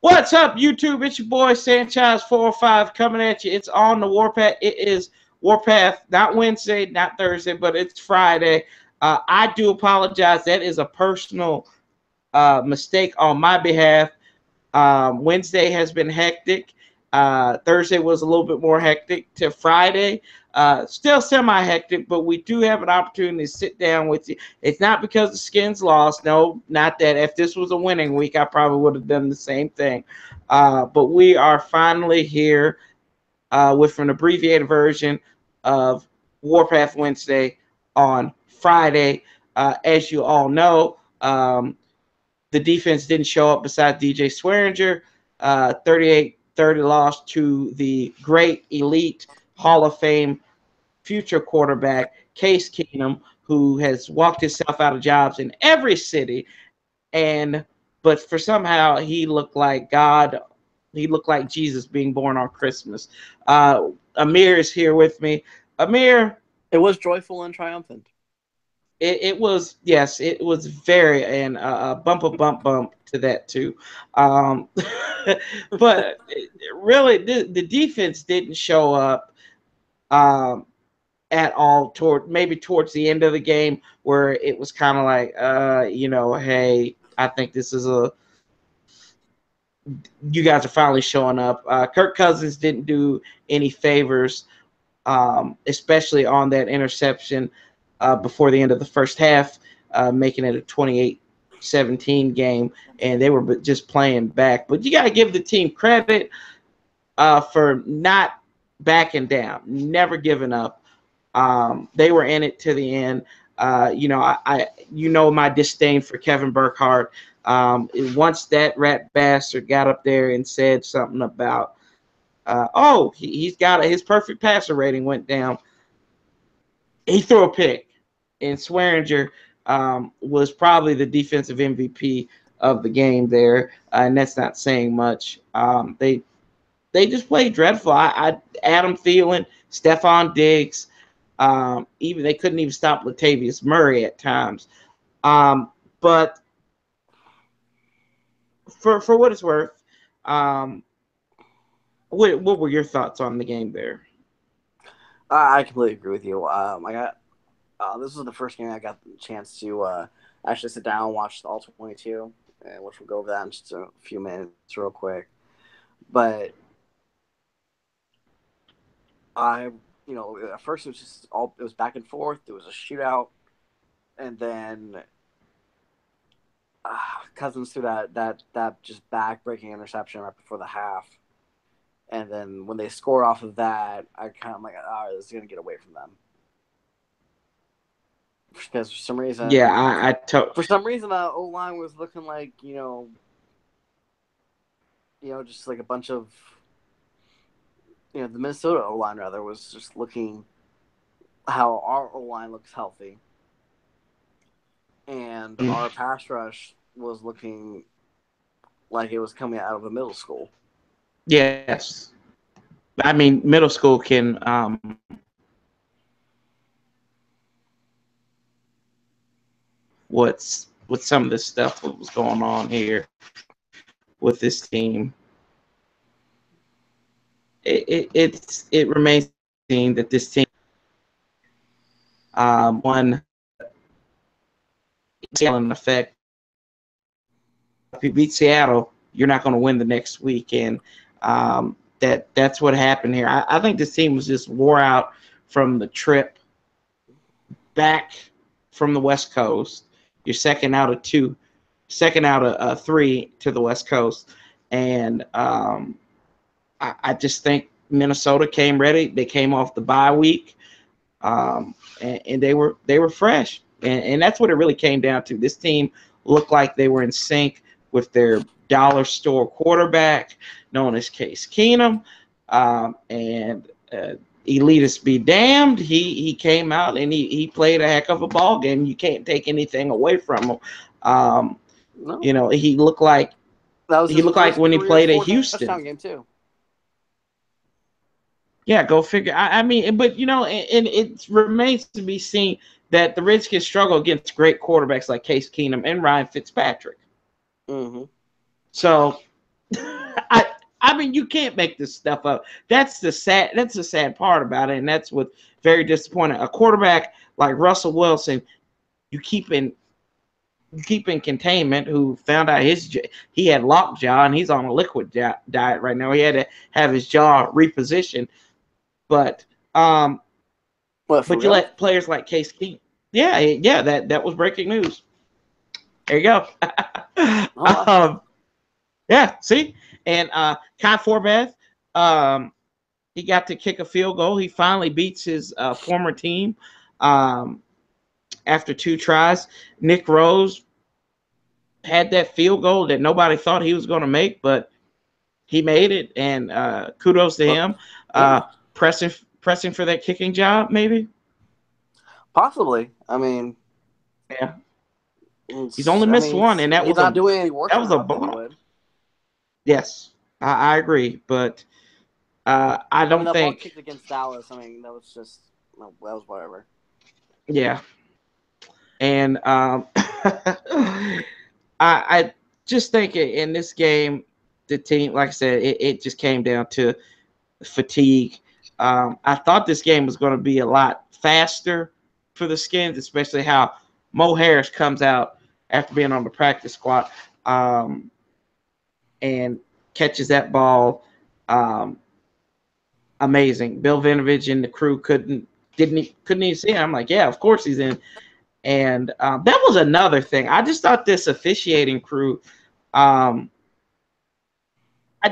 What's up, YouTube? It's your boy Sanchez405 coming at you. It's on the Warpath. It is Warpath, not Wednesday, not Thursday, but it's Friday. I do apologize. That is a personal mistake on my behalf. Wednesday has been hectic. Thursday was a little bit more hectic to Friday. Still semi-hectic, but we do have an opportunity to sit down with you. It's not because the Skins lost. No, not that. If this was a winning week, I probably would have done the same thing. But we are finally here with an abbreviated version of Warpath Wednesday on Friday. As you all know, the defense didn't show up besides DJ Swearinger. 38-30 loss to the great elite Hall of Fame future quarterback Case Keenum, who has walked himself out of jobs in every city, but for somehow he looked like God. He looked like Jesus being born on Christmas. Amir is here with me. Amir, it was joyful and triumphant. It was, yes, it was very, and bump to that too. But really, the defense didn't show up at all towards the end of the game, where it was kind of like, hey, I think this is you guys are finally showing up. Kirk Cousins didn't do any favors, especially on that interception before the end of the first half, making it a 28-17 game, and they were just playing back. But you got to give the team credit for not backing down, never giving up. They were in it to the end. I my disdain for Kevin Burkhardt. Once that rat bastard got up there and said something about, he's got his perfect passer rating went down, he threw a pick. And Swearinger was probably the defensive MVP of the game there, and that's not saying much. They just played dreadful. Adam Thielen, Stephon Diggs, even they couldn't even stop Latavius Murray at times. But for what it's worth, what were your thoughts on the game there? I completely agree with you. This was the first game I got the chance to actually sit down and watch all 22, which we'll go over that in just a few minutes real quick. But at first it was back and forth. It was a shootout, and then Cousins threw that just back-breaking interception right before the half. And then when they scored off of that, I kind of like, all right, this is going to get away from them. Because for some reason, for some reason, the O-line was looking like, just like a bunch of, the Minnesota O-line rather was just looking how our O-line looks healthy, and our pass rush was looking like it was coming out of a middle school. Yes, I mean middle school can. What's some of the stuff that was going on here with this team. It remains seen that this team won in effect. If you beat Seattle, you're not going to win the next week, and that's what happened here. I think this team was just wore out from the trip back from the West Coast. You're second out of three to the West Coast, and I just think Minnesota came ready. They came off the bye week, and they were fresh, and that's what it really came down to. This team looked like they were in sync with their dollar store quarterback, known as Case Keenum, and elitist be damned. He came out and he played a heck of a ball game. You can't take anything away from him. No. He looked like when he played at Houston. Touchdown game too. Yeah, go figure. I mean, but and it remains to be seen that the Redskins struggle against great quarterbacks like Case Keenum and Ryan Fitzpatrick. Mm-hmm. So I mean, you can't make this stuff up. That's the sad part about it, and that's what's very disappointing. A quarterback like Russell Wilson, you keep in containment, who found out he had lockjaw and he's on a liquid diet right now. He had to have his jaw repositioned, but but you real? let players like Case Keenum. Yeah, that was breaking news. There you go. Yeah, see, and Kai Forbath, he got to kick a field goal. He finally beats his former team after 2 tries. Nick Rose had that field goal that nobody thought he was going to make, but he made it, and kudos to him. Pressing for that kicking job, maybe. Possibly. I mean, yeah. He's only missed one, and that was not doing any work. That was a block. Yes, I agree, but I don't think ball kicked against Dallas. I mean, that was just that was whatever. Yeah, and I just think in this game, the team, like I said, it just came down to fatigue. I thought this game was going to be a lot faster for the Skins, especially how Mo Harris comes out after being on the practice squad and catches that ball. Amazing. Bill Vinovich and the crew couldn't even see him. I'm like, yeah, of course he's in. And that was another thing. I just thought this officiating crew, I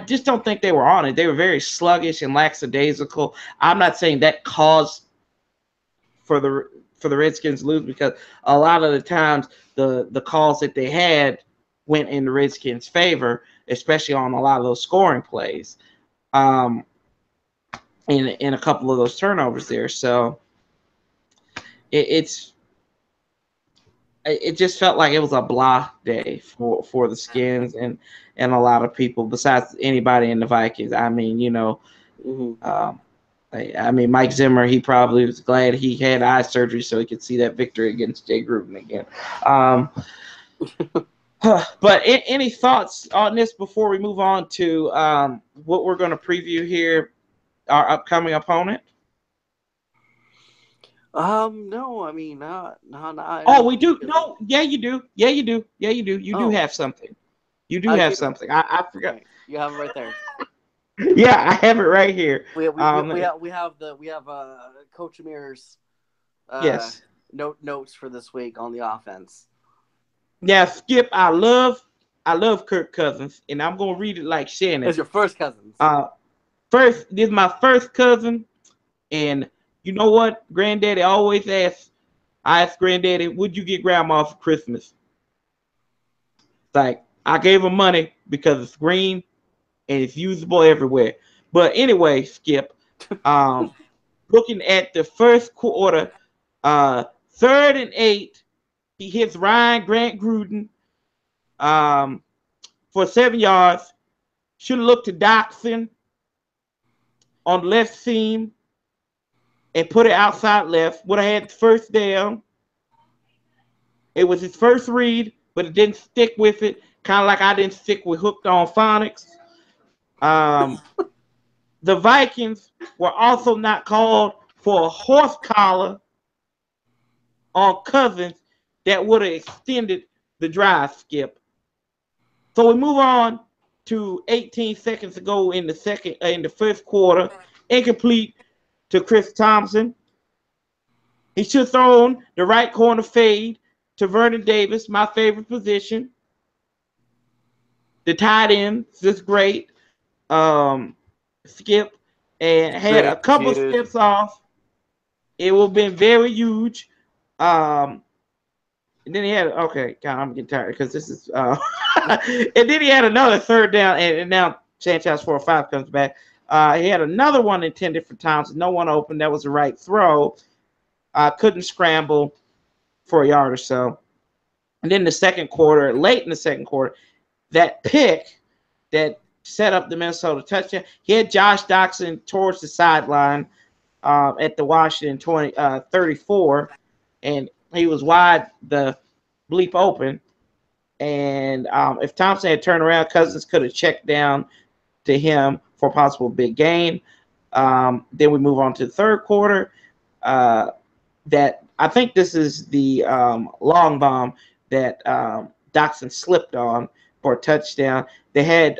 just don't think they were on it. They were very sluggish and lackadaisical. I'm not saying that caused for the Redskins to lose, because a lot of the times the calls that they had went in the Redskins' favor, especially on a lot of those scoring plays. In a couple of those turnovers there. So it just felt like it was a blah day for the Skins and a lot of people besides anybody in the Vikings. I mean, I mean, Mike Zimmer, he probably was glad he had eye surgery so he could see that victory against Jay Gruden again. But any thoughts on this before we move on to what we're going to preview here, our upcoming opponent? No, I mean, not. Oh, we do. No, yeah, you do. Yeah, you do. Yeah, you do. You do have something. You do have something. I forgot. Okay. You have it right there. Yeah, I have it right here. We have Coach Amir's yes notes for this week on the offense. Yeah, Skip, I love Kirk Cousins, and I'm gonna read it like Shannon. It's your first cousin. This is my first cousin, and you know what? Granddaddy always asks. I asked Granddaddy, "What'd you get Grandma for Christmas?" Like, I gave him money because it's green and it's usable everywhere. But anyway, Skip, looking at the first quarter, 3rd and 8, he hits Ryan Grant Gruden for 7 yards. Should have looked to Doxson on the left seam and put it outside left. Would have had the first down. It was his first read, but it didn't stick with it. Kind of like I didn't stick with Hooked on Phonics. The Vikings were also not called for a horse collar on Cousins that would have extended the drive, Skip. So we move on to 18 seconds to go in the first quarter. Incomplete to Chris Thompson. He should have thrown the right corner fade to Vernon Davis, my favorite position. The tight end is great. Skip, and had a couple steps off. It would have been very huge. And then he had I'm getting tired because this is and then he had another 3rd down, and now Sanchez 4-5 comes back. He had another one intended for Thompson. No one open. That was the right throw. Couldn't scramble for a yard or so. And then late in the second quarter, that pick that set up the Minnesota touchdown, he had Josh Doxson towards the sideline at the Washington 34, and he was wide the bleep open. And if Thompson had turned around, Cousins could have checked down to him for a possible big gain. Then we move on to the third quarter. That I think this is the long bomb that Doxson slipped on for a touchdown. They had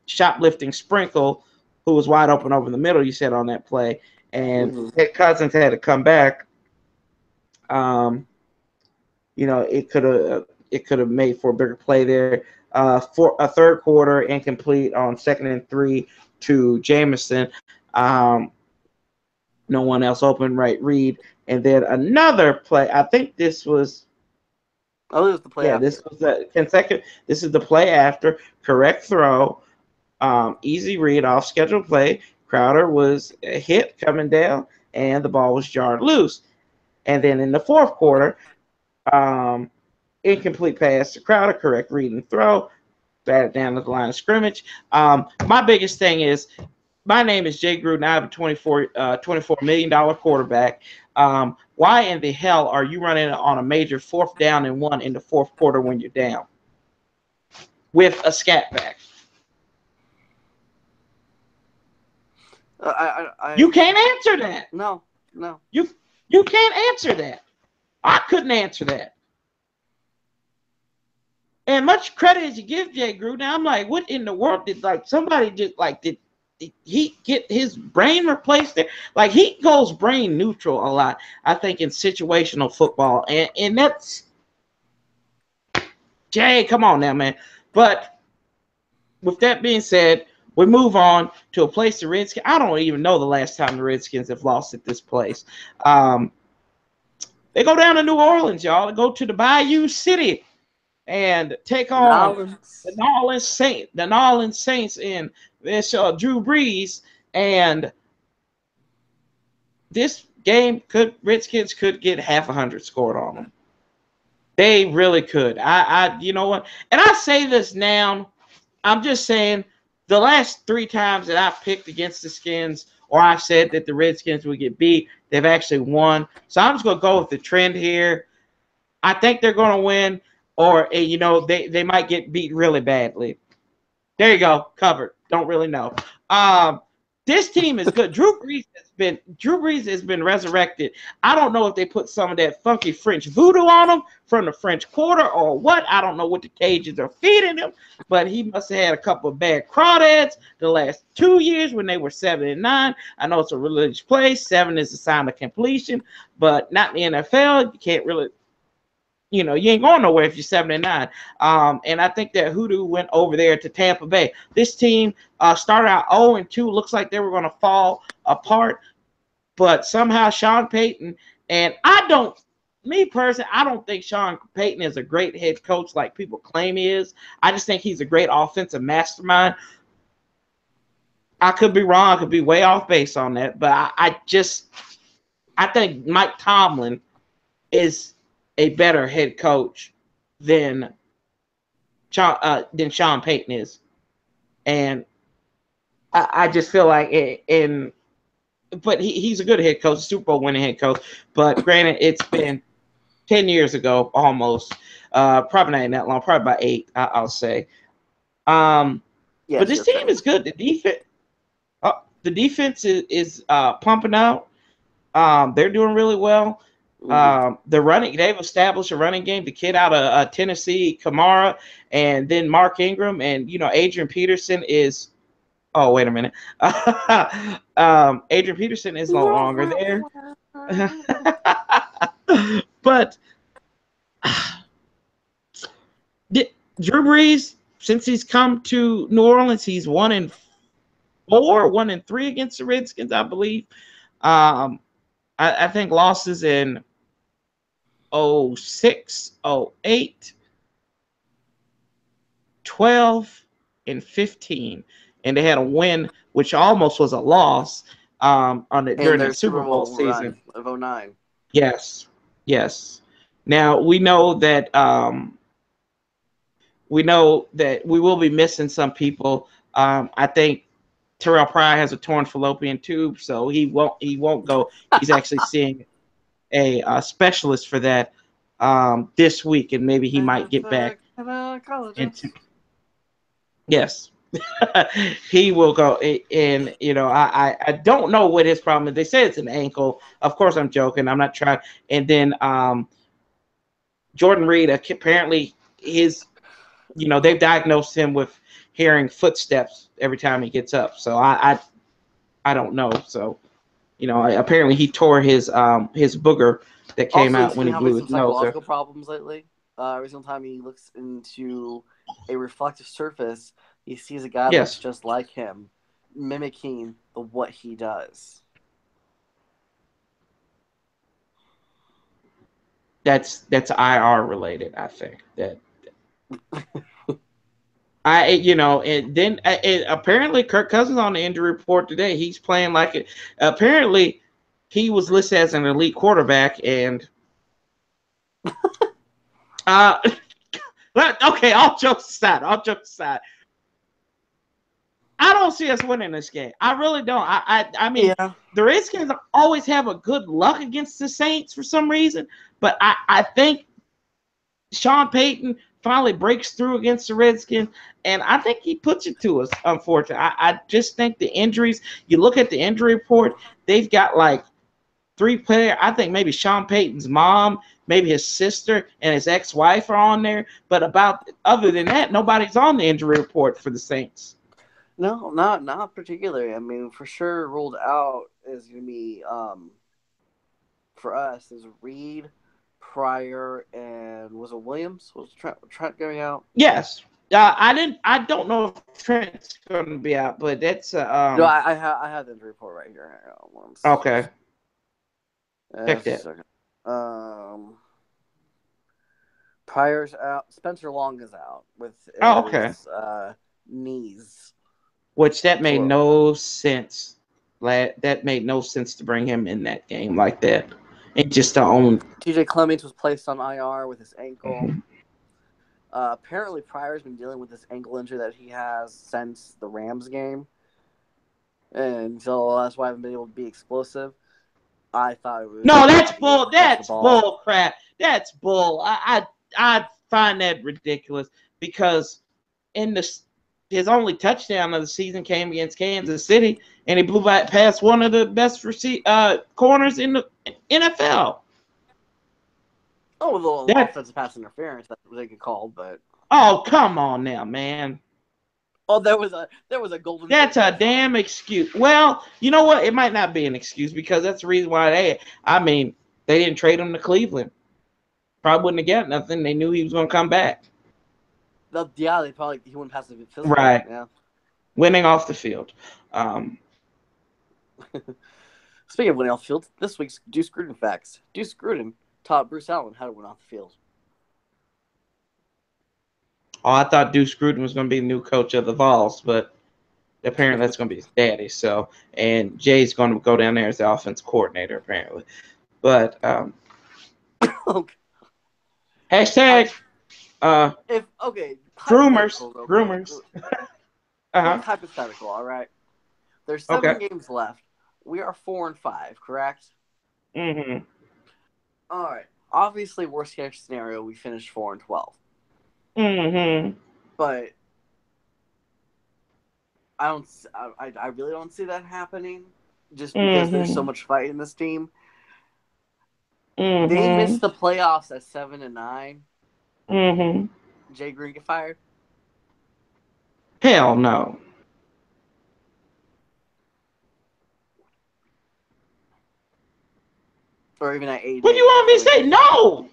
shoplifting Sprinkle, who was wide open over the middle, you said, on that play. And Cousins had to come back. It could have made for a bigger play there. For a third quarter, incomplete on 2nd and 3 to Jameson. No one else open, right read. And then another play. I think this was. Oh, this was the play after. This was the consecutive. This is the play after. Correct throw. Easy read, off schedule play. Crowder was hit coming down, and the ball was jarred loose. And then in the fourth quarter, incomplete pass to Crowder, correct read and throw, batted down to the line of scrimmage. My biggest thing is, my name is Jay Gruden. I have a $24 million quarterback. Why in the hell are you running on a major 4th down and 1 in the fourth quarter when you're down with a scat back? You can't answer that. No. You can't answer that. I couldn't answer that. And much credit as you give Jay Gruden, I'm like, what in the world did somebody just did he get his brain replaced there? Like, he goes brain neutral a lot, I think, in situational football. And that's Jay, come on now, man. But with that being said, we move on to a place the Redskins. I don't even know the last time the Redskins have lost at this place. They go down to New Orleans, y'all. They go to the Bayou City and take on the New Orleans Saints in this Drew Brees. And this game Redskins could get 100 scored on them. They really could. You know what? And I say this now. I'm just saying, the last 3 times that I've picked against the Skins, or I've said that the Redskins would get beat, they've actually won. So I'm just going to go with the trend here. I think they're going to win, or, they might get beat really badly. There you go. Covered. Don't really know. This team is good. Drew Brees has been resurrected. I don't know if they put some of that funky French voodoo on him from the French Quarter or what. I don't know what the Cajuns are feeding him, but he must have had a couple of bad crawdads the last 2 years when they were 7-9. I know it's a religious place. 7 is a sign of completion, but not in the NFL. You can't really, you ain't going nowhere if you're 7-9. And I think that Hoodoo went over there to Tampa Bay. This team started out 0-2. Looks like they were going to fall apart. But somehow Sean Payton, and I don't think Sean Payton is a great head coach like people claim he is. I just think he's a great offensive mastermind. I could be wrong. I could be way off base on that. But I think Mike Tomlin is a better head coach than Sean Payton is. And I just feel like but he's a good head coach, Super Bowl winning head coach. But granted, it's been 10 years ago almost. Probably not in that long, probably about 8, I'll say. But this team is good. The defense is pumping out. They're doing really well. They've established a running game. The kid out of Tennessee, Kamara, and then Mark Ingram, and Adrian Peterson is. Oh, wait a minute. Adrian Peterson is no longer there. But Drew Brees, since he's come to New Orleans, he's 1-4, 1-3 against the Redskins, I believe. I think losses in 06, 08, 12, and 15. And they had a win, which almost was a loss during the Super Bowl season of 09. Yes. Now we know that we will be missing some people. I think Terrell Pryor has a torn fallopian tube, so he won't go. He's actually seeing a specialist for that this week, and maybe he might get back. Yes. he will go. And I don't know what his problem is. They say it's an ankle. Of course, I'm joking. I'm not trying. And then Jordan Reed, apparently they've diagnosed him with hearing footsteps every time he gets up. So I don't know. So apparently he tore his booger that came Also, out he's when been he having blew some his nose. psychological problems lately. Every single time he looks into a reflective surface, he sees a guy that looks Yes, just like him, mimicking what he does. that's IR related. I think that. And then apparently Kirk Cousins on the injury report today. He's playing like it. Apparently, he was listed as an elite quarterback, and uh, okay. All jokes aside, I don't see us winning this game. I really don't. I mean, Yeah. the Redskins always have a good luck against the Saints for some reason, but I think Sean Payton finally breaks through against the Redskins, and I think he puts it to us, unfortunately. I just think the injuries, you look at the injury report, they've got like 3 players. I think maybe Sean Payton's mom, maybe his sister, and his ex-wife are on there. But other than that, nobody's on the injury report for the Saints. No, not particularly. I mean, for sure, ruled out is going to be for us is Reed, Pryor, and was it Williams? Was Trent going out? Yes. I don't know if Trent's going to be out, but that's No, I have the injury report right here. Hang on one okay. Check that. Pryor's out. Spencer Long is out with his knees. Which that made no sense. That made no sense to bring him in that game like that. And just to own. TJ Clemmings was placed on IR with his ankle. Apparently, Pryor's been dealing with this ankle injury that he has since the Rams game. And so that's why I haven't been able to be explosive. I thought it was... No, that's bull. That's bull crap. That's bull. I find that ridiculous because in his only touchdown of the season came against Kansas City, and he blew past one of the best corners in the NFL. Oh, the offensive pass interference that they could call, but come on now, man. Oh, there was a golden. That's a damn excuse. Well, you know what? It might not be an excuse because that's the reason why they didn't trade him to Cleveland. Probably wouldn't have got nothing. They knew he was going to come back. Yeah, he wouldn't pass the physical. Right. Yeah. Winning off the field. Speaking of winning off the field, this week's Deuce Gruden facts. Deuce Gruden taught Bruce Allen how to win off the field. Oh, I thought Deuce Gruden was going to be the new coach of the Vols, but apparently that's going to be his daddy. So, and Jay's going to go down there as the offense coordinator, apparently. But okay. hashtag rumors. Hypothetical, all right. There's 7 games left. We are 4-5, correct? Mm-hmm. All right. Obviously, worst case scenario, we finish 4-12. Mm-hmm. But I really don't see that happening, just because there's so much fight in this team. Mm-hmm. They missed the playoffs at 7-9. Mm-hmm. Jay Green get fired? Hell no. Or even at 8. What do you want me to say? No.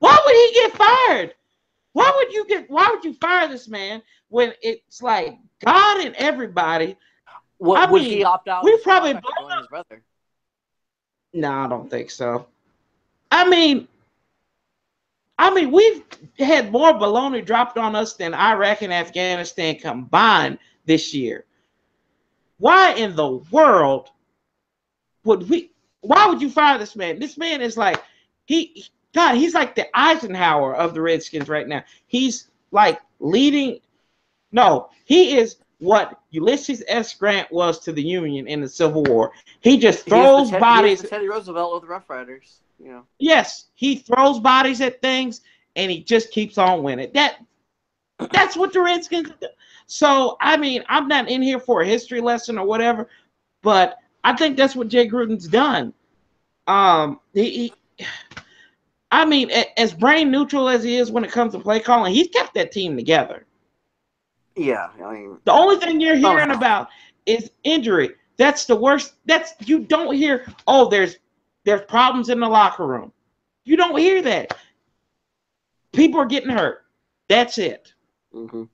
Why would he get fired? Why would you fire this man when it's like God and everybody? Would he opt out? We probably his brother. No, I don't think so. I mean, we've had more baloney dropped on us than Iraq and Afghanistan combined this year. Why in the world why would you fire this man? This man is like, he's like the Eisenhower of the Redskins right now. He's like leading. No, he is what Ulysses S. Grant was to the Union in the Civil War. He just throws bodies. He is Teddy Roosevelt with the Rough Riders. You know. Yes, he throws bodies at things, and he just keeps on winning. That's what the Redskins do. So, I mean, I'm not in here for a history lesson or whatever, but I think that's what Jay Gruden's done. He I mean, as brain neutral as he is when it comes to play calling, he's kept that team together. Yeah, I mean, The only thing you're hearing somehow. about is injury. That's the worst. That's you don't hear. Oh, there's problems in the locker room. You don't hear that. People are getting hurt. That's it. Mm-hmm.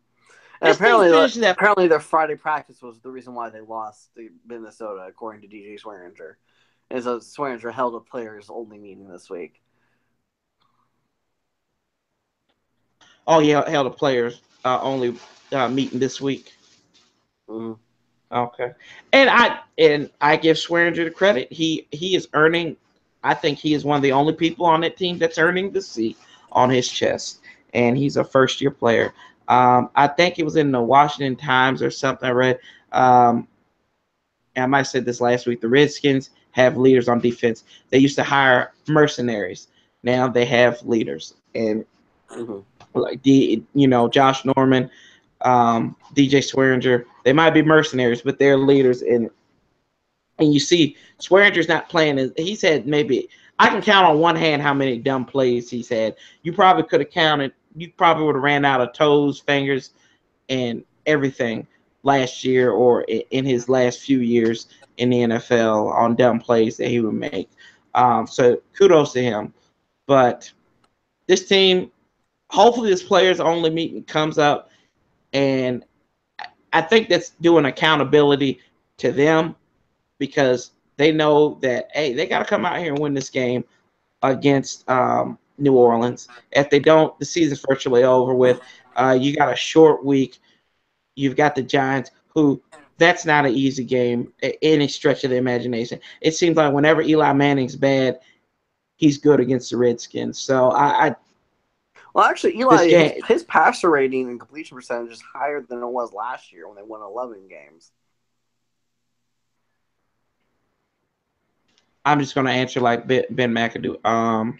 And This team finishes that. apparently their Friday practice was the reason why they lost to Minnesota, according to DJ Swearinger. And so Swearinger held a players only meeting this week. Oh yeah, hell, the players only meeting this week. Mm-hmm. Okay, and I give Swearinger the credit. He is earning. I think he is one of the only people on that team that's earning the C on his chest, and he's a first year player. I think it was in the Washington Times or something I read. And I might have said this last week. The Redskins have leaders on defense. They used to hire mercenaries. Now they have leaders, and Mm-hmm. like Josh Norman, DJ Swearinger. They might be mercenaries, but they're leaders. And you see, Swearinger's not playing. He's had maybe I can count on one hand how many dumb plays he's had. You probably could have counted. You probably would have ran out of toes, fingers, and everything last year or in his last few years in the NFL on dumb plays that he would make. So kudos to him. But this team, hopefully, this players only meeting comes up, and I think that's doing accountability to them because they know that hey, they got to come out here and win this game against New Orleans. If they don't, the season's virtually over with. You got a short week. You've got the Giants, who that's not an easy game any stretch of the imagination. It seems like whenever Eli Manning's bad, he's good against the Redskins. So Well, actually, this Eli, game, his passer rating and completion percentage is higher than it was last year when they won 11 games. I'm just going to answer like Ben McAdoo.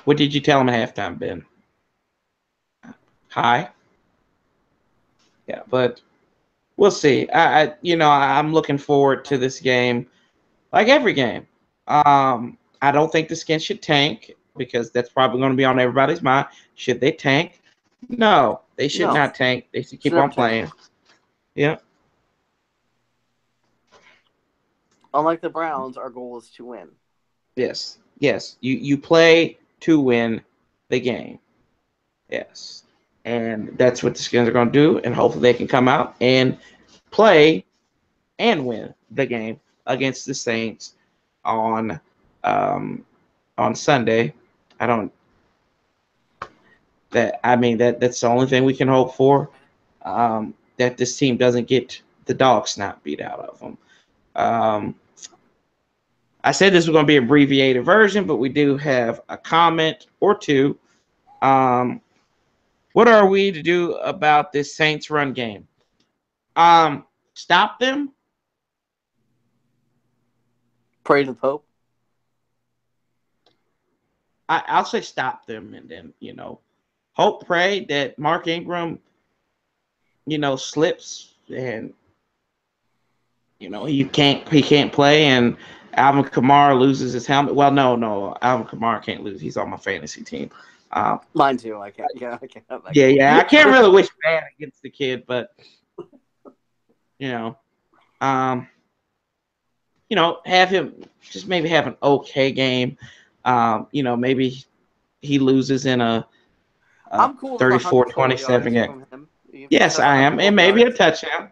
What did you tell him at halftime, Ben? Hi. Yeah, but we'll see. I'm looking forward to this game, like every game. I don't think the Skins should tank because that's probably going to be on everybody's mind. Should they tank? No, they should No, not tank. They should should keep never on tank. playing. Yeah. Unlike the Browns, our goal is to win. Yes. Yes. You play to win the game. Yes. And that's what the Skins are going to do, and hopefully they can come out and play and win the game against the Saints on um, on Sunday. I don't that I mean that's the only thing we can hope for. That this team doesn't get the dog snot beat out of them. Um, I said this was going to be an abbreviated version, but we do have a comment or two. Um, what are we to do about this Saints run game? Stop them. Pray to the Pope. I'll say stop them, and then hope, pray that Mark Ingram, slips and he can't play, and Alvin Kamara loses his helmet. Well, no, Alvin Kamara can't lose. He's on my fantasy team. Mine too. I can't. Yeah, I can't. Yeah. I can't really wish bad against the kid, but you know, um, have him just maybe have an okay game. Maybe he loses in a I'm cool with 34-27 game. from him. Yes, I am, and maybe a touchdown.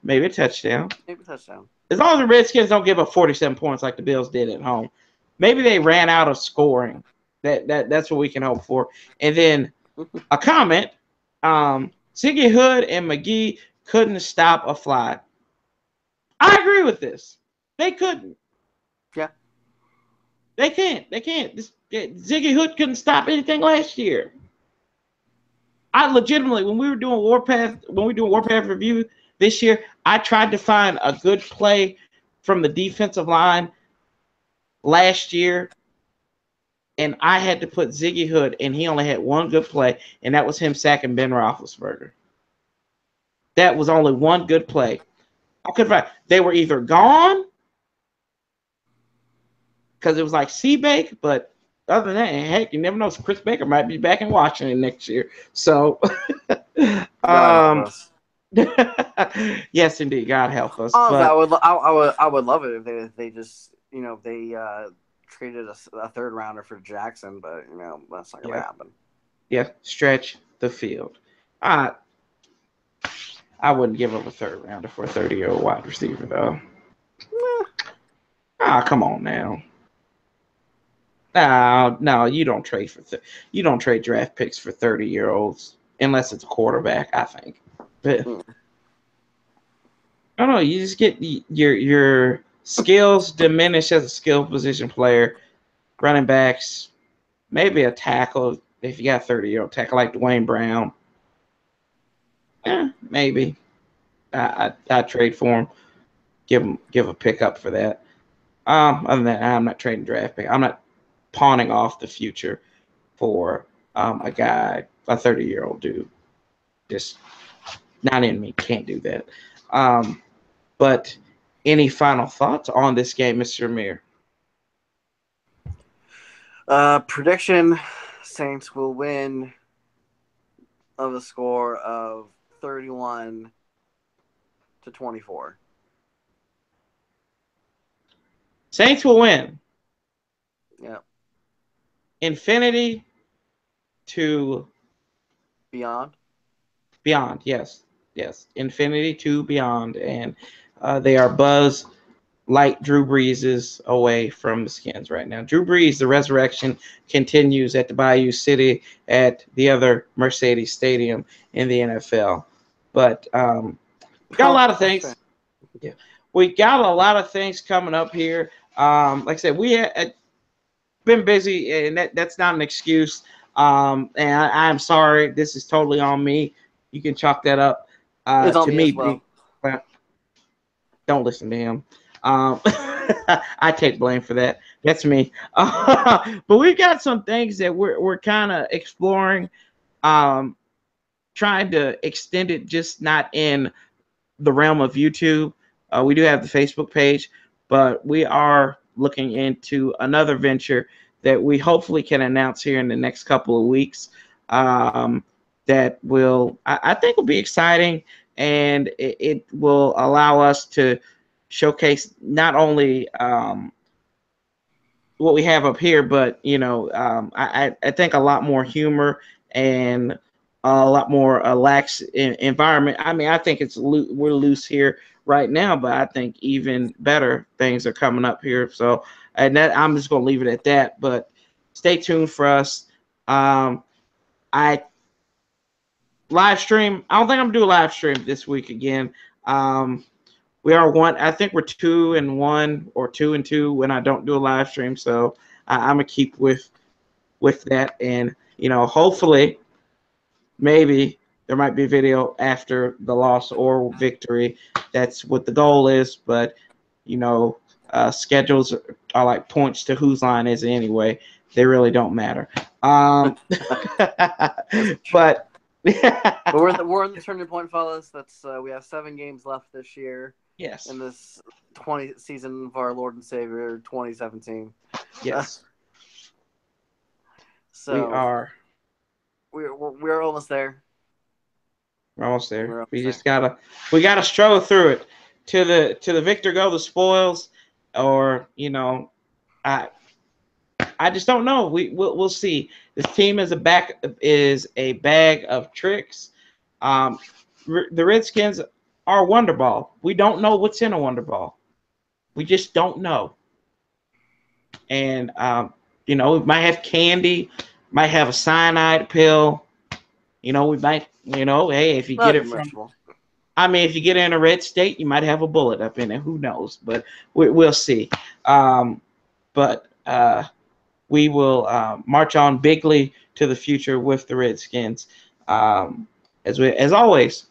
Maybe a touchdown. Maybe a touchdown. As long as the Redskins don't give up 47 points like the Bills did at home. Maybe they ran out of scoring. That's what we can hope for. And then a comment. Ziggy Hood and McGee couldn't stop a fly. I agree with this. They couldn't. Yeah. They can't. Ziggy Hood couldn't stop anything last year. I legitimately, when we were doing Warpath review this year, I tried to find a good play from the defensive line last year and I had to put Ziggy Hood, and he only had one good play, and that was him sacking Ben Roethlisberger. That was only one good play. I could find they were either gone because it was like Seabake, but other than that, heck, you never know. Chris Baker might be back in Washington next year. So, God help us. yes, indeed, God help us. Honestly, But I would love it if they just they traded a third rounder for Jackson, but that's not gonna yeah, happen. yeah, stretch the field. I I wouldn't give up a third rounder for a 30-year-old wide receiver though. Come on now. No, no, you don't trade you don't trade draft picks for 30-year-olds unless it's a quarterback. I think. But I don't know. You just get your skills diminished as a skill position player. Running backs, maybe a tackle if you got a 30-year-old tackle like Dwayne Brown. Maybe I trade for him. Give a pickup for that. Other than that, I'm not trading draft pick. I'm not pawning off the future for a guy, a 30-year-old dude. Just not in me. Can't do that. But any final thoughts on this game, Mr. Amir? Prediction: Saints will win of a score of 31-24. Saints will win. Yeah. Infinity to Beyond. beyond. Yes, yes. Infinity to beyond, and they are Buzz Light Drew Brees away from the Skins right now. Drew Brees, the resurrection continues at the Bayou City at the other Mercedes Stadium in the NFL. But we got a lot of things. Yeah, we got a lot of things coming up here. Like I said, we had been busy, and that's not an excuse. And I'm sorry. This is totally on me. You can chalk that up It's on to me me as being. well. Well, don't listen to him. I take blame for that. That's me. But we've got some things that we're kind of exploring, um, trying to extend it, just not in the realm of YouTube. We do have the Facebook page, but we are looking into another venture that we hopefully can announce here in the next couple of weeks. That will, I think, will be exciting, and it will allow us to showcase not only what we have up here, but I think a lot more humor and a lot more lax environment. I mean, I think we're loose here right now, but I think even better things are coming up here. So, and that I'm just gonna leave it at that. But stay tuned for us. I live stream. I don't think I'm gonna do a live stream this week again. We are one. I think we're 2-1 or 2-2 when I don't do a live stream. So I'm gonna keep with that, and hopefully, maybe there might be a video after the loss or victory. That's what the goal is. But schedules are like points to whose line is it anyway. They really don't matter. But. But we're in the turning point, fellas. That's we have 7 games left this year. Yes. In this 20 season of our Lord and Savior 2017. Yes. So we are. We're almost there. We're almost there. We gotta struggle through it. To the victor go the spoils, or I just don't know. We'll see. This team is a bag of tricks. The Redskins are Wonder Ball. We don't know what's in a Wonder Ball. We just don't know. And we might have candy, might have a cyanide pill. We might, hey, if you get it from, I mean, if you get it in a red state, you might have a bullet up in it. Who knows? But we'll see. But we will march on bigly to the future with the Redskins. As always,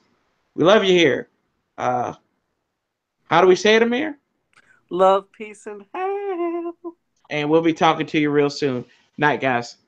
we love you here. How do we say it, Amir? Love, peace, and hell. And we'll be talking to you real soon. Night, guys.